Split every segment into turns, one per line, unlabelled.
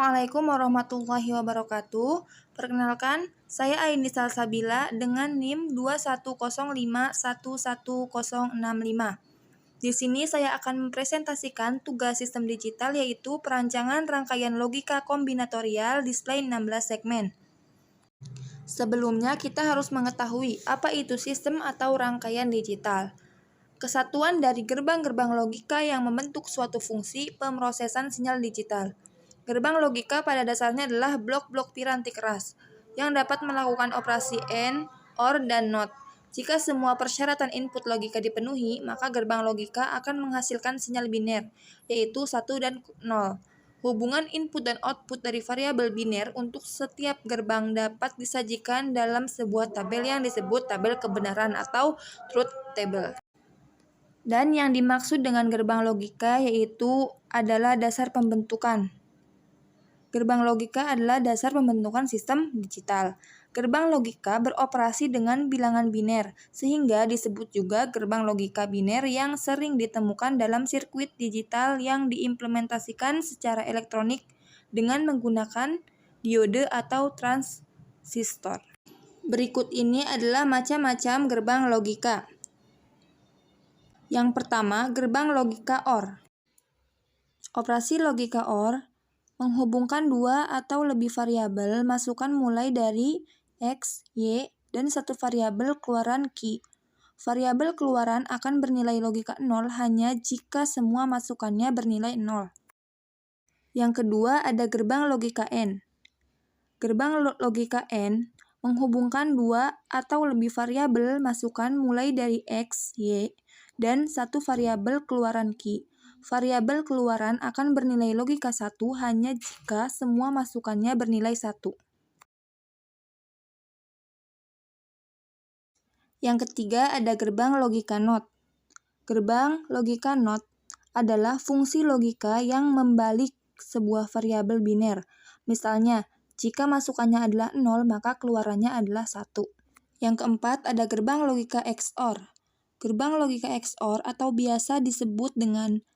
Assalamualaikum warahmatullahi wabarakatuh. Perkenalkan, saya Aini Salsabila dengan NIM 210511065. Di sini saya akan mempresentasikan tugas sistem digital yaitu perancangan rangkaian logika kombinatorial display 16 segmen. Sebelumnya kita harus mengetahui apa itu sistem atau rangkaian digital. Kesatuan dari gerbang-gerbang logika yang membentuk suatu fungsi pemrosesan sinyal digital. Gerbang logika pada dasarnya adalah blok-blok piranti keras yang dapat melakukan operasi AND, OR, dan NOT. Jika semua persyaratan input logika dipenuhi, maka gerbang logika akan menghasilkan sinyal biner, yaitu 1 dan 0. Hubungan input dan output dari variabel biner untuk setiap gerbang dapat disajikan dalam sebuah tabel yang disebut tabel kebenaran atau truth table. Dan yang dimaksud dengan gerbang logika yaitu adalah dasar pembentukan. Gerbang logika adalah dasar pembentukan sistem digital. Gerbang logika beroperasi dengan bilangan biner, sehingga disebut juga gerbang logika biner yang sering ditemukan dalam sirkuit digital yang diimplementasikan secara elektronik dengan menggunakan diode atau transistor. Berikut ini adalah macam-macam gerbang logika. Yang pertama, gerbang logika OR. Operasi logika OR menghubungkan dua atau lebih variabel masukan mulai dari X, Y, dan satu variabel keluaran Q. Variabel keluaran akan bernilai logika 0 hanya jika semua masukannya bernilai 0. Yang kedua ada gerbang logika AND. Gerbang logika AND menghubungkan dua atau lebih variabel masukan mulai dari X, Y, dan satu variabel keluaran Q. Variabel keluaran akan bernilai logika 1 hanya jika semua masukannya bernilai 1. Yang ketiga ada gerbang logika NOT. Gerbang logika NOT adalah fungsi logika yang membalik sebuah variabel biner. Misalnya, jika masukannya adalah 0, maka keluarannya adalah 1. Yang keempat ada gerbang logika XOR. Gerbang logika XOR atau biasa disebut dengan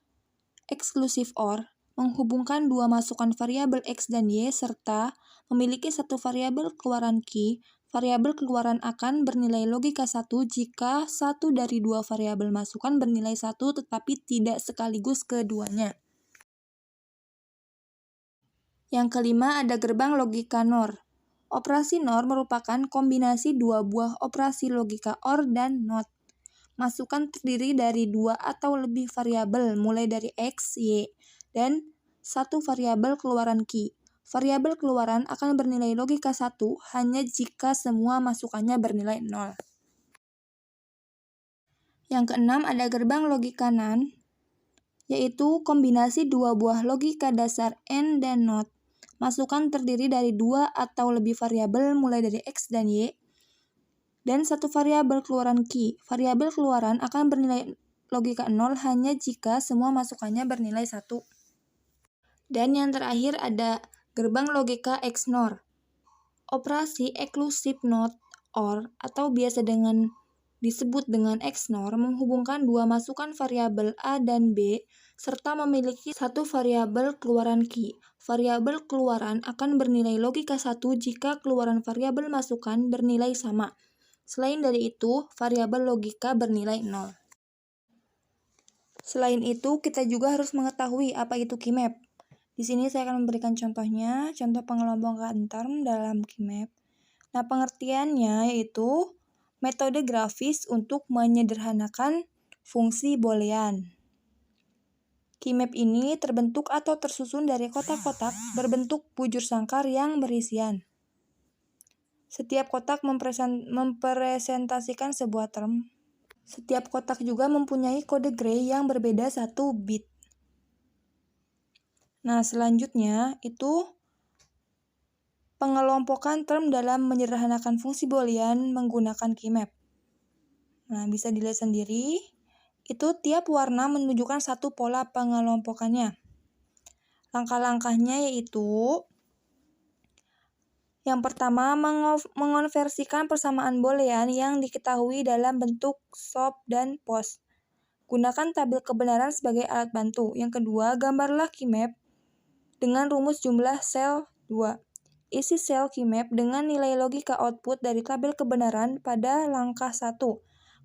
exclusive OR menghubungkan dua masukan variabel X dan Y serta memiliki satu variabel keluaran Q. Variabel keluaran akan bernilai logika 1 jika satu dari dua variabel masukan bernilai 1 tetapi tidak sekaligus keduanya. Yang kelima ada gerbang logika NOR. Operasi NOR merupakan kombinasi dua buah operasi logika OR dan NOT. Masukan terdiri dari dua atau lebih variabel mulai dari X, Y, dan satu variabel keluaran Q. Variabel keluaran akan bernilai logika 1 hanya jika semua masukannya bernilai 0. Yang keenam ada gerbang logika NAND, yaitu kombinasi dua buah logika dasar AND dan NOT. Masukan terdiri dari dua atau lebih variabel mulai dari X dan Y, dan satu variabel keluaran Q. Variabel keluaran akan bernilai logika 0 hanya jika semua masukannya bernilai 1. Dan yang terakhir ada gerbang logika XNOR. Operasi exclusive NOT OR atau biasa disebut dengan XNOR menghubungkan dua masukan variabel A dan B serta memiliki satu variabel keluaran Q. Variabel keluaran akan bernilai logika 1 jika keluaran variabel masukan bernilai sama. Selain dari itu, variabel logika bernilai 0. Selain itu, kita juga harus mengetahui apa itu keymap. Di sini saya akan memberikan contohnya, contoh pengelompokan term dalam keymap. Nah, pengertiannya yaitu metode grafis untuk menyederhanakan fungsi boolean. Keymap ini terbentuk atau tersusun dari kotak-kotak berbentuk bujur sangkar yang berisian. Setiap kotak mempresentasikan sebuah term. Setiap kotak juga mempunyai kode Gray yang berbeda 1 bit. Nah, selanjutnya itu pengelompokan term dalam menyederhanakan fungsi boolean menggunakan keymap. Nah, bisa dilihat sendiri. Itu tiap warna menunjukkan satu pola pengelompokannya. Langkah-langkahnya yaitu yang pertama, mengonversikan persamaan boolean yang diketahui dalam bentuk SOP dan POS. Gunakan tabel kebenaran sebagai alat bantu. Yang kedua, gambarlah keymap dengan rumus jumlah sel 2. Isi sel keymap dengan nilai logika output dari tabel kebenaran pada langkah 1.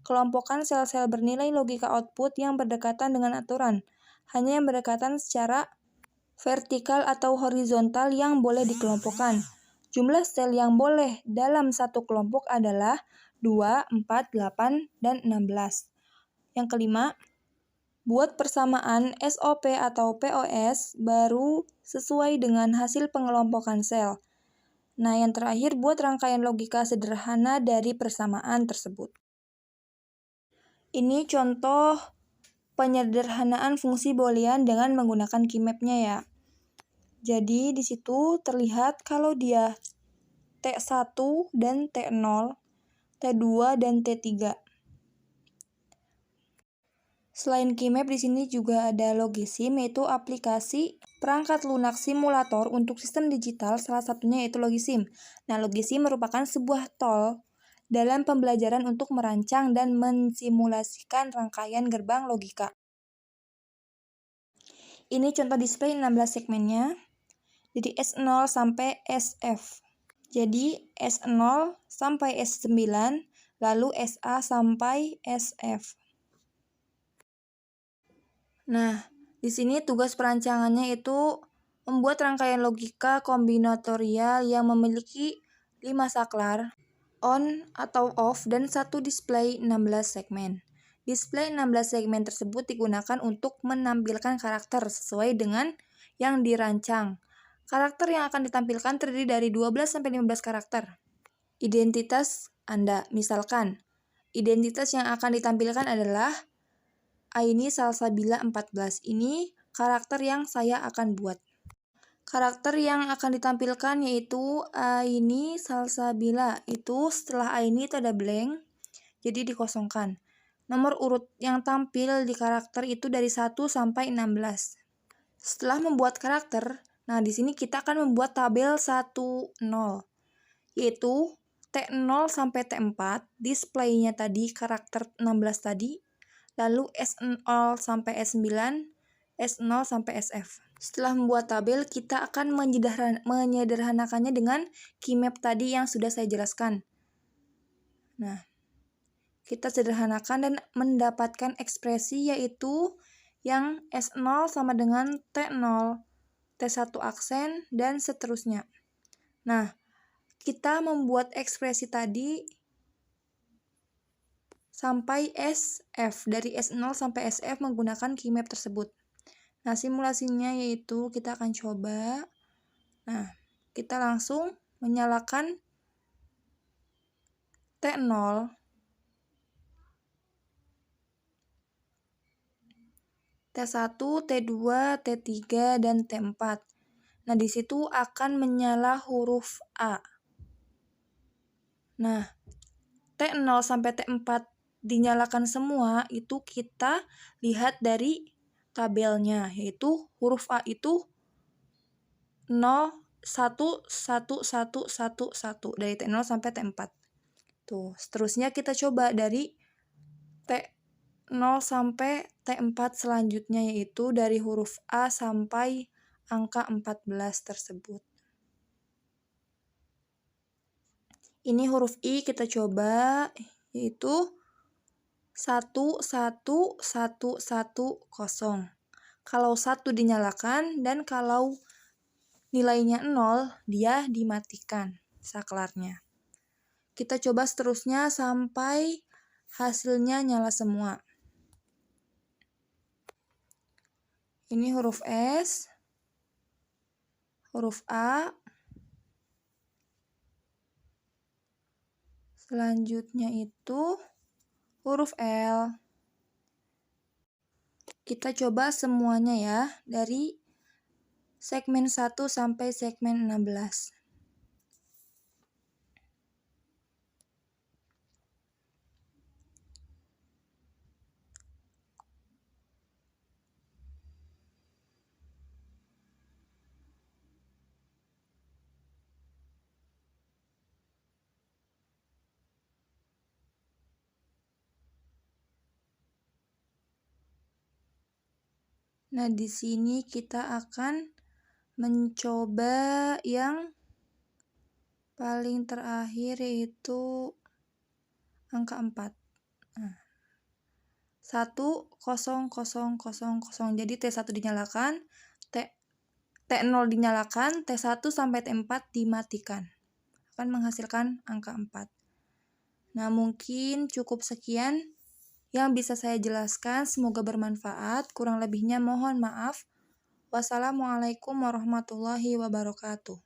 Kelompokkan sel-sel bernilai logika output yang berdekatan dengan aturan. Hanya yang berdekatan secara vertikal atau horizontal yang boleh dikelompokkan. Jumlah sel yang boleh dalam satu kelompok adalah 2, 4, 8, dan 16. Yang kelima, buat persamaan SOP atau POS baru sesuai dengan hasil pengelompokan sel. Nah, yang terakhir, buat rangkaian logika sederhana dari persamaan tersebut. Ini contoh penyederhanaan fungsi boolean dengan menggunakan keymap-nya ya. Jadi, di situ terlihat kalau dia T1 dan T0, T2 dan T3. Selain keymap, di sini juga ada Logisim, yaitu aplikasi perangkat lunak simulator untuk sistem digital, salah satunya yaitu Logisim. Nah, Logisim merupakan sebuah tool dalam pembelajaran untuk merancang dan mensimulasikan rangkaian gerbang logika. Ini contoh display 16 segmennya. Jadi S0 sampai SF. Jadi S0 sampai S9, lalu SA sampai SF. Nah, di sini tugas perancangannya itu membuat rangkaian logika kombinatorial yang memiliki 5 saklar, on atau off, dan satu display 16 segmen. Display 16 segmen tersebut digunakan untuk menampilkan karakter sesuai dengan yang dirancang. Karakter yang akan ditampilkan terdiri dari 12-15 karakter. Identitas Anda, misalkan, identitas yang akan ditampilkan adalah Aini Salsabila 14. Ini karakter yang saya akan buat. Karakter yang akan ditampilkan yaitu Aini Salsabila. Itu setelah Aini itu ada blank, jadi dikosongkan. Nomor urut yang tampil di karakter itu dari 1 sampai 16. Setelah membuat karakter, nah di sini kita akan membuat tabel 1, 0, yaitu T0 sampai T4, displaynya tadi karakter 16 tadi, lalu S0 sampai S9, S0 sampai SF. Setelah membuat tabel, kita akan menyederhanakannya dengan keymap tadi yang sudah saya jelaskan. Nah, kita sederhanakan dan mendapatkan ekspresi yaitu yang S0 sama dengan T0, T1 aksen, dan seterusnya. Nah, kita membuat ekspresi tadi sampai SF, dari S0 sampai SF menggunakan keymap tersebut. Nah, simulasinya yaitu kita akan coba. Nah, kita langsung menyalakan T0, T1, T2, T3, dan T4. Nah, di situ akan menyala huruf A. Nah, T0 sampai T4 dinyalakan semua, itu kita lihat dari tabelnya, yaitu huruf A itu 0, 1, 1, 1, 1, 1, dari T0 sampai T4. Tuh, seterusnya kita coba dari T0 sampai T4 selanjutnya, yaitu dari huruf A sampai angka 14 tersebut. Ini huruf I kita coba, yaitu 1, 1, 1, 1, 0. Kalau 1 dinyalakan, dan kalau nilainya 0, dia dimatikan saklarnya. Kita coba seterusnya sampai hasilnya nyala semua. Ini huruf S, huruf A, selanjutnya itu huruf L. Kita coba semuanya ya, dari segmen 1 sampai segmen 16. Nah, di sini kita akan mencoba yang paling terakhir yaitu angka 4. 1, 0, 0, 0, 0. Jadi T1 dinyalakan, T0 dinyalakan, T1 sampai T4 dimatikan. Akan menghasilkan angka 4. Nah, mungkin cukup sekian yang bisa saya jelaskan. Semoga bermanfaat. Kurang lebihnya mohon maaf. Wassalamualaikum warahmatullahi wabarakatuh.